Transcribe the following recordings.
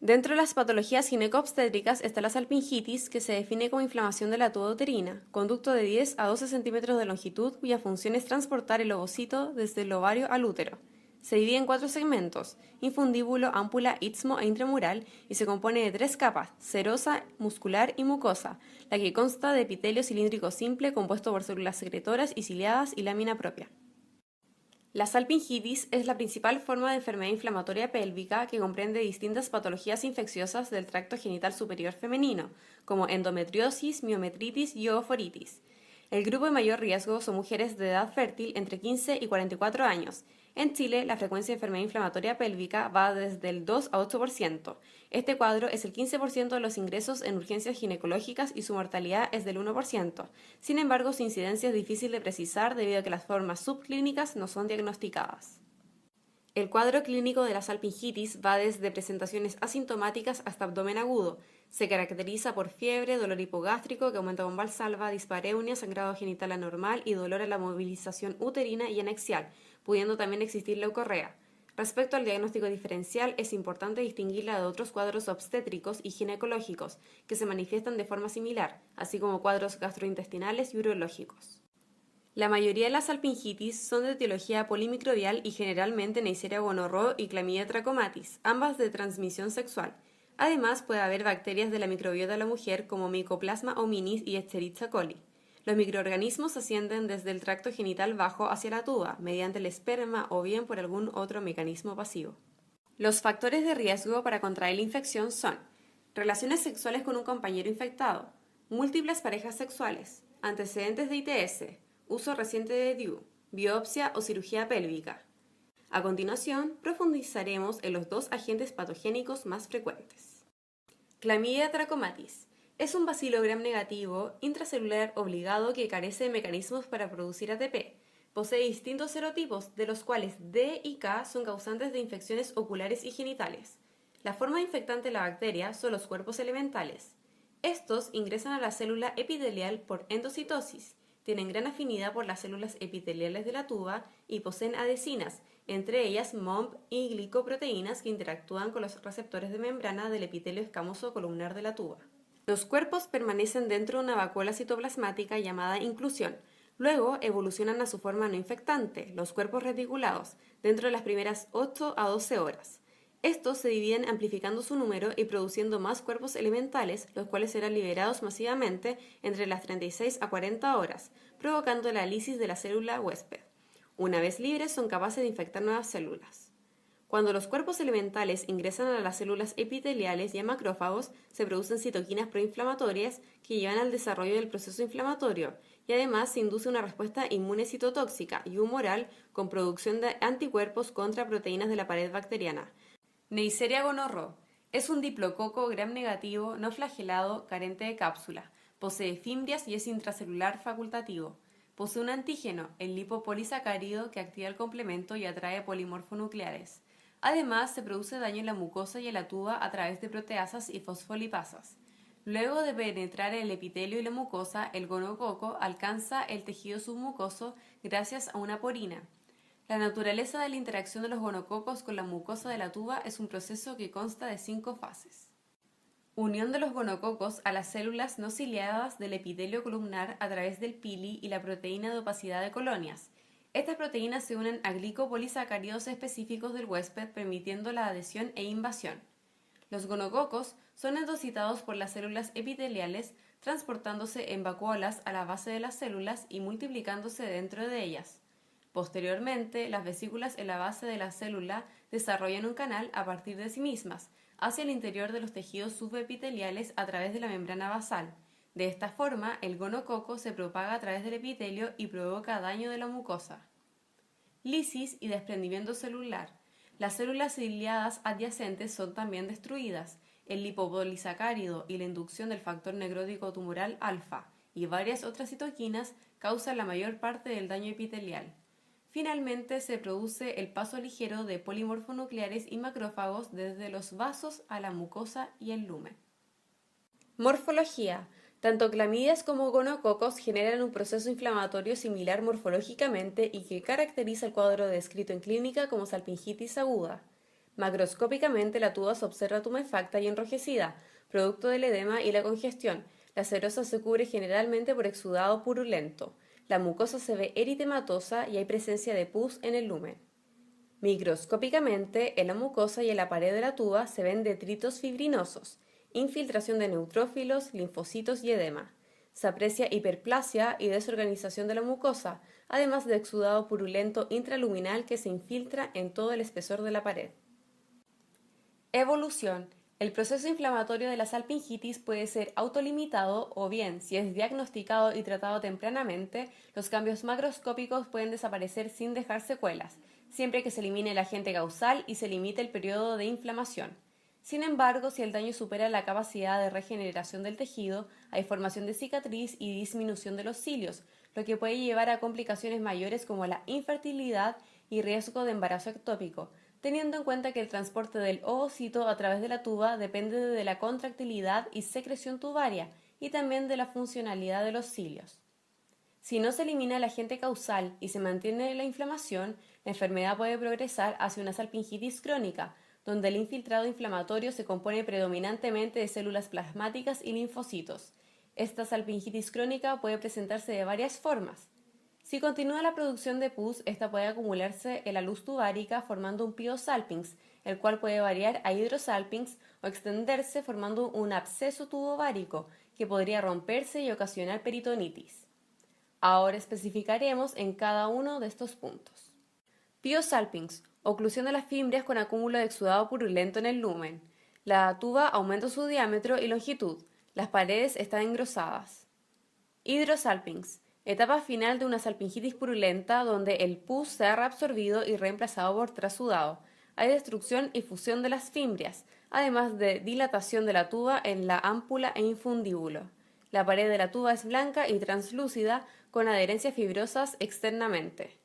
Dentro de las patologías gineco-obstétricas está la salpingitis, que se define como inflamación de la tuba uterina, conducto de 10 a 12 centímetros de longitud, cuya función es transportar el ovocito desde el ovario al útero. Se divide en 4 segmentos: infundíbulo, ámpula, istmo e intramural, y se compone de 3 capas: serosa, muscular y mucosa, la que consta de epitelio cilíndrico simple compuesto por células secretoras y ciliadas y lámina propia. La salpingitis es la principal forma de enfermedad inflamatoria pélvica que comprende distintas patologías infecciosas del tracto genital superior femenino, como endometriosis, miometritis y ooforitis. El grupo de mayor riesgo son mujeres de edad fértil entre 15 y 44 años. En Chile, la frecuencia de enfermedad inflamatoria pélvica va desde el 2 a 8%. Este cuadro es el 15% de los ingresos en urgencias ginecológicas y su mortalidad es del 1%. Sin embargo, su incidencia es difícil de precisar debido a que las formas subclínicas no son diagnosticadas. El cuadro clínico de la salpingitis va desde presentaciones asintomáticas hasta abdomen agudo. Se caracteriza por fiebre, dolor hipogástrico que aumenta con valsalva, dispareunia, sangrado genital anormal y dolor a la movilización uterina y anexial, pudiendo también existir leucorrea. Respecto al diagnóstico diferencial, es importante distinguirla de otros cuadros obstétricos y ginecológicos, que se manifiestan de forma similar, así como cuadros gastrointestinales y urológicos. La mayoría de las salpingitis son de etiología polimicrobial y generalmente Neisseria gonorrhoeae y Chlamydia trachomatis, ambas de transmisión sexual. Además, puede haber bacterias de la microbiota de la mujer como Mycoplasma hominis y Escherichia coli. Los microorganismos ascienden desde el tracto genital bajo hacia la tuba, mediante el esperma o bien por algún otro mecanismo pasivo. Los factores de riesgo para contraer la infección son relaciones sexuales con un compañero infectado, múltiples parejas sexuales, antecedentes de ITS, uso reciente de DIU, biopsia o cirugía pélvica. A continuación, profundizaremos en los 2 agentes patogénicos más frecuentes. Chlamydia trachomatis es un bacilo gram negativo intracelular obligado que carece de mecanismos para producir ATP. Posee distintos serotipos, de los cuales D y K son causantes de infecciones oculares y genitales. La forma infectante de la bacteria son los cuerpos elementales. Estos ingresan a la célula epitelial por endocitosis, tienen gran afinidad por las células epiteliales de la tuba y poseen adhesinas, entre ellas MOMP y glicoproteínas que interactúan con los receptores de membrana del epitelio escamoso columnar de la tuba. Los cuerpos permanecen dentro de una vacuola citoplasmática llamada inclusión. Luego evolucionan a su forma no infectante, los cuerpos reticulados, dentro de las primeras 8 a 12 horas. Estos se dividen amplificando su número y produciendo más cuerpos elementales, los cuales serán liberados masivamente entre las 36 a 40 horas, provocando la lisis de la célula huésped. Una vez libres, son capaces de infectar nuevas células. Cuando los cuerpos elementales ingresan a las células epiteliales y a macrófagos, se producen citoquinas proinflamatorias que llevan al desarrollo del proceso inflamatorio, y además se induce una respuesta inmune citotóxica y humoral con producción de anticuerpos contra proteínas de la pared bacteriana. Neisseria gonorrhoeae es un diplococo gram negativo no flagelado carente de cápsula. Posee fimbrias y es intracelular facultativo. Posee un antígeno, el lipopolisacárido, que activa el complemento y atrae polimorfonucleares. Además, se produce daño en la mucosa y en la tuba a través de proteasas y fosfolipasas. Luego de penetrar el epitelio y la mucosa, el gonococo alcanza el tejido submucoso gracias a una porina. La naturaleza de la interacción de los gonococos con la mucosa de la tuba es un proceso que consta de 5 fases. Unión de los gonococos a las células no ciliadas del epitelio columnar a través del pili y la proteína de opacidad de colonias. Estas proteínas se unen a glicopolisacáridos específicos del huésped, permitiendo la adhesión e invasión. Los gonococos son endocitados por las células epiteliales, transportándose en vacuolas a la base de las células y multiplicándose dentro de ellas. Posteriormente, las vesículas en la base de la célula desarrollan un canal a partir de sí mismas, hacia el interior de los tejidos subepiteliales a través de la membrana basal. De esta forma, el gonococo se propaga a través del epitelio y provoca daño de la mucosa. Lisis y desprendimiento celular. Las células ciliadas adyacentes son también destruidas. El lipopolisacárido y la inducción del factor necrótico tumoral alfa y varias otras citoquinas causan la mayor parte del daño epitelial. Finalmente, se produce el paso ligero de polimorfonucleares y macrófagos desde los vasos a la mucosa y el lumen. Morfología. Tanto clamidias como gonococos generan un proceso inflamatorio similar morfológicamente y que caracteriza el cuadro descrito en clínica como salpingitis aguda. Macroscópicamente, la tuba se observa tumefacta y enrojecida, producto del edema y la congestión. La serosa se cubre generalmente por exudado purulento. La mucosa se ve eritematosa y hay presencia de pus en el lumen. Microscópicamente, en la mucosa y en la pared de la tuba se ven detritos fibrinosos, infiltración de neutrófilos, linfocitos y edema. Se aprecia hiperplasia y desorganización de la mucosa, además de exudado purulento intraluminal que se infiltra en todo el espesor de la pared. Evolución. El proceso inflamatorio de la salpingitis puede ser autolimitado o bien, si es diagnosticado y tratado tempranamente, los cambios macroscópicos pueden desaparecer sin dejar secuelas, siempre que se elimine el agente causal y se limite el periodo de inflamación. Sin embargo, si el daño supera la capacidad de regeneración del tejido, hay formación de cicatriz y disminución de los cilios, lo que puede llevar a complicaciones mayores como la infertilidad y riesgo de embarazo ectópico, teniendo en cuenta que el transporte del ovocito a través de la tuba depende de la contractilidad y secreción tubaria y también de la funcionalidad de los cilios. Si no se elimina el agente causal y se mantiene la inflamación, la enfermedad puede progresar hacia una salpingitis crónica, donde el infiltrado inflamatorio se compone predominantemente de células plasmáticas y linfocitos. Esta salpingitis crónica puede presentarse de varias formas. Si continúa la producción de pus, esta puede acumularse en la luz tubárica formando un piosalpinx, el cual puede variar a hidrosalpinx o extenderse formando un absceso tubovárico, que podría romperse y ocasionar peritonitis. Ahora especificaremos en cada uno de estos puntos. Piosalpinx, oclusión de las fimbrias con acúmulo de exudado purulento en el lumen. La tuba aumenta su diámetro y longitud. Las paredes están engrosadas. Hidrosalpinx, etapa final de una salpingitis purulenta donde el pus se ha reabsorbido y reemplazado por trasudado. Hay destrucción y fusión de las fimbrias, además de dilatación de la tuba en la ámpula e infundíbulo. La pared de la tuba es blanca y translúcida con adherencias fibrosas externamente.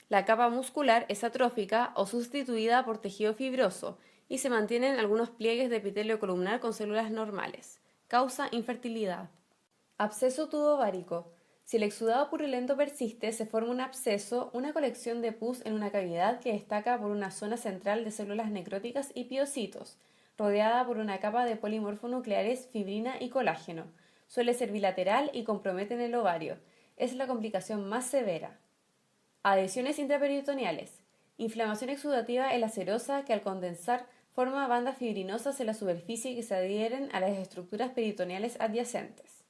La capa muscular es atrófica o sustituida por tejido fibroso y se mantienen algunos pliegues de epitelio columnar con células normales. Causa infertilidad. Absceso tubovárico. Si el exudado purulento persiste, se forma un absceso, una colección de pus en una cavidad que destaca por una zona central de células necróticas y piocitos, rodeada por una capa de polimorfonucleares, fibrina y colágeno. Suele ser bilateral y compromete en el ovario. Es la complicación más severa. Adhesiones intraperitoneales. Inflamación exudativa en la serosa que al condensar forma bandas fibrinosas en la superficie que se adhieren a las estructuras peritoneales adyacentes.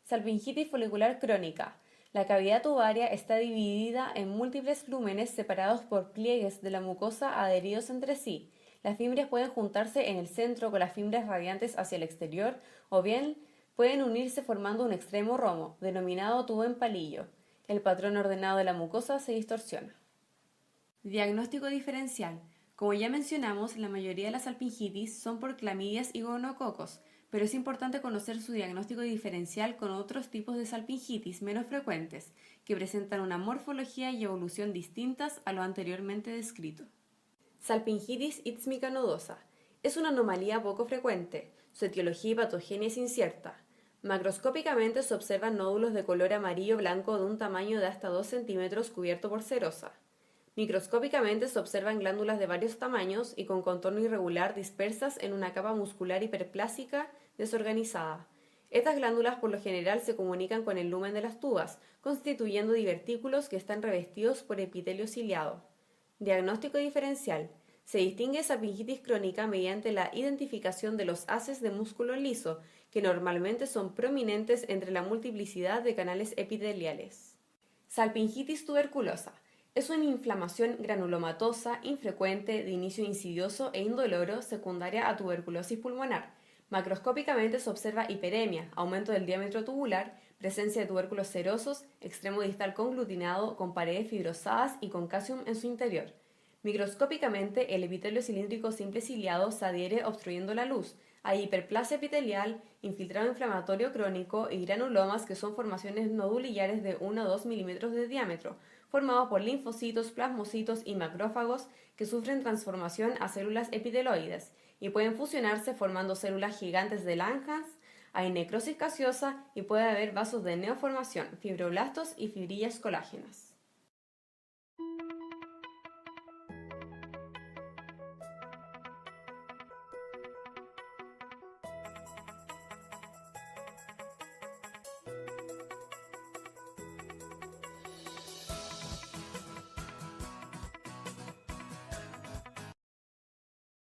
Salpingitis folicular crónica. La cavidad tubaria está dividida en múltiples lúmenes separados por pliegues de la mucosa adheridos entre sí. Las fimbrias pueden juntarse en el centro con las fimbrias radiantes hacia el exterior o bien pueden unirse formando un extremo romo, denominado tubo en palillo. El patrón ordenado de la mucosa se distorsiona. Diagnóstico diferencial. Como ya mencionamos, la mayoría de las salpingitis son por clamidias y gonococos, pero es importante conocer su diagnóstico diferencial con otros tipos de salpingitis menos frecuentes, que presentan una morfología y evolución distintas a lo anteriormente descrito. Salpingitis ítmica nodosa. Es una anomalía poco frecuente. Su etiología y patogenia es incierta. Macroscópicamente se observan nódulos de color amarillo-blanco de un tamaño de hasta 2 centímetros cubierto por serosa. Microscópicamente se observan glándulas de varios tamaños y con contorno irregular dispersas en una capa muscular hiperplásica desorganizada. Estas glándulas por lo general se comunican con el lumen de las tubas, constituyendo divertículos que están revestidos por epitelio ciliado. Diagnóstico diferencial. Se distingue salpingitis crónica mediante la identificación de los haces de músculo liso, que normalmente son prominentes entre la multiplicidad de canales epiteliales. Salpingitis tuberculosa. Es una inflamación granulomatosa, infrecuente, de inicio insidioso e indoloro, secundaria a tuberculosis pulmonar. Macroscópicamente se observa hiperemia, aumento del diámetro tubular, presencia de tubérculos serosos, extremo distal conglutinado, con paredes fibrosadas y con calcium en su interior. Microscópicamente, el epitelio cilíndrico simple ciliado se adhiere obstruyendo la luz. Hay hiperplasia epitelial, infiltrado inflamatorio crónico y granulomas que son formaciones nodulillares de 1 a 2 milímetros de diámetro, formados por linfocitos, plasmocitos y macrófagos que sufren transformación a células epiteloides y pueden fusionarse formando células gigantes de Langhans. Hay necrosis gaseosa y puede haber vasos de neoformación, fibroblastos y fibrillas colágenas.